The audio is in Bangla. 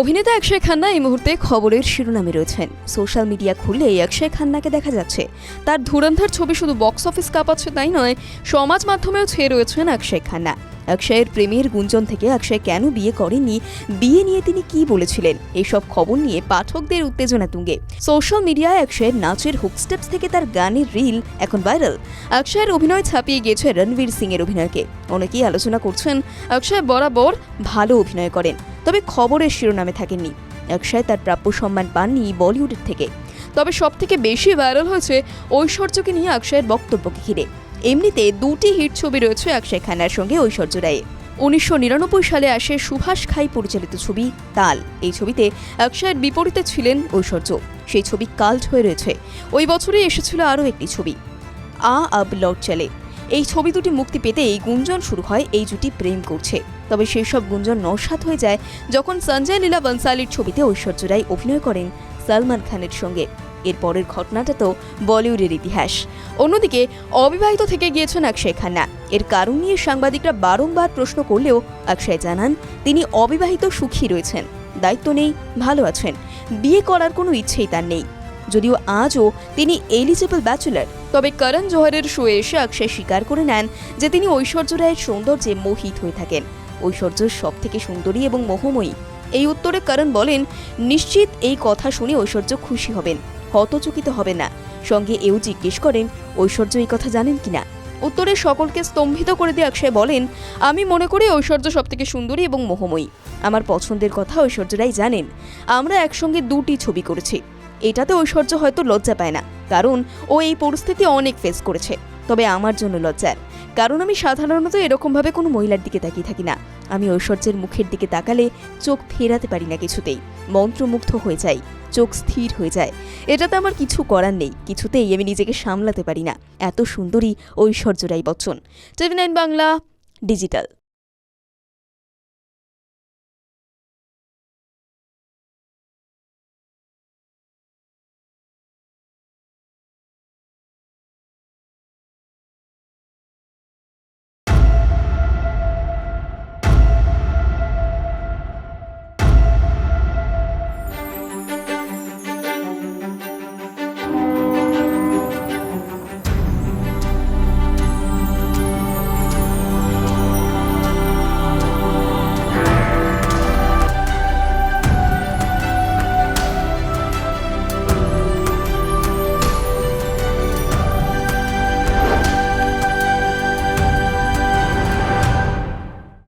অভিনেতা অক্ষয় খান্না এই মুহূর্তে খবরের শিরোনামে রয়েছেন। সোশ্যাল মিডিয়া খুললেই অক্ষয় খান্নাকে দেখা যাচ্ছে। তার ধুরন্ধর ছবি শুধু বক্স অফিস কাঁপাচ্ছে তাই নয়, সমাজ মাধ্যমেও ছেয়ে রয়েছেন অক্ষয় খান্না। অক্ষয়ের প্রেমের গুঞ্জন থেকে অক্ষয় কেন বিয়ে করেননি, বিয়ে নিয়ে তিনি কি বলেছিলেন, এইসব খবর নিয়ে পাঠকদের উত্তেজনা তুঙ্গে। সোশ্যাল মিডিয়ায় অক্ষয়ের নাচের হুক স্টেপস থেকে তার গানের রিল এখন ভাইরাল। অক্ষয়ের অভিনয় ছাপিয়ে গিয়েছে রণবীর সিং এর অভিনয়কে। অনেকেই আলোচনা করছেন অক্ষয় বরাবর ভালো অভিনয় করেন, তবে খবরের শিরোনামে থাকেননি। অক্ষয় তার প্রাপ্য সম্মান পাননি বলিউডের থেকে। তবে সবথেকে বেশি ভাইরাল হয়েছে ঐশ্বর্যকে নিয়ে অক্ষয়ের বক্তব্যকে ঘিরে। এমনিতে দুটি হিট ছবি রয়েছে অক্ষয় খান্নার সঙ্গে ঐশ্বর্য রায়ের। 1999 সালে আসে সুভাষ ঘাই পরিচালিত ছবি তাল। এই ছবিতে অক্ষয়ের বিপরীতে ছিলেন ঐশ্বর্য। সেই ছবি কাল্ট হয়ে রয়েছে। ওই বছরই এসেছিল আরও একটি ছবি, আব লৌট চলে। এই ছবি দুটি মুক্তি পেতেই গুঞ্জন শুরু হয় এই জুটি প্রেম করছে। তবে সেই সব গুঞ্জন নস্যাৎ হয়ে যায় যখন সঞ্জয় লীলা বনসালির ছবিতে ঐশ্বর্য রায় অভিনয় করেন সলমান খানের সঙ্গে। এরপরের ঘটনাটা তো বলিউডের ইতিহাস। অন্যদিকে অবিবাহিত থেকে গিয়েছেন অক্ষয় খান্না। এর কারণ নিয়ে সাংবাদিকরা বারংবার প্রশ্ন করলেও অক্ষয় জানান তিনি অবিবাহিত, সুখী রয়েছেন, দায়িত্ব নেই, ভালো আছেন, বিয়ে করার কোনো ইচ্ছেই তার নেই। যদিও আজও তিনি এলিজেবল ব্যাচেলর। তবে করণ জোহরের শোয়ে এসে অক্ষয় স্বীকার করে নেন যে তিনি ঐশ্বর্য রায়ের সৌন্দর্যে মোহিত হয়ে থাকেন। ঐশ্বর্য সব থেকে সুন্দরী এবং মোহময়ী। এই উত্তরে করণ বলেন, নিশ্চিত এই কথা শুনে ঐশ্বর্য খুশি হবেন, হতচকিত হবেন না। সঙ্গে এও জিজ্ঞেস করেন ঐশ্বর্য এই কথা জানেন কিনা। উত্তরে সকলকে স্তম্ভিত করে দিয়ে অক্ষয় বলেন, আমি মনে করি ঐশ্বর্য সব থেকে সুন্দরী এবং মোহময়ী। আমার পছন্দের কথা ঐশ্বর্য রায় জানেন। আমরা একসঙ্গে দুটি ছবি করেছি। এটাতে ঐশ্বর্য হয়তো লজ্জা পায় না, কারণ ও এই পরিস্থিতি অনেক ফেস করেছে। তবে আমার জন্য লজ্জার, কারণ আমি সাধারণত এরকমভাবে কোনো মহিলার দিকে তাকিয়ে থাকি না। আমি ঐশ্বর্যের মুখের দিকে তাকালে চোখ ফেরাতে পারি না কিছুতেই, মন্ত্রমুগ্ধ হয়ে যাই, চোখ স্থির হয়ে যায়। এটাতে আমার কিছু করার নেই, কিছুতেই আমি নিজেকে সামলাতে পারি না। এত সুন্দরী ঐশ্বর্য রায় বচ্চন। TV9 Bangla digital.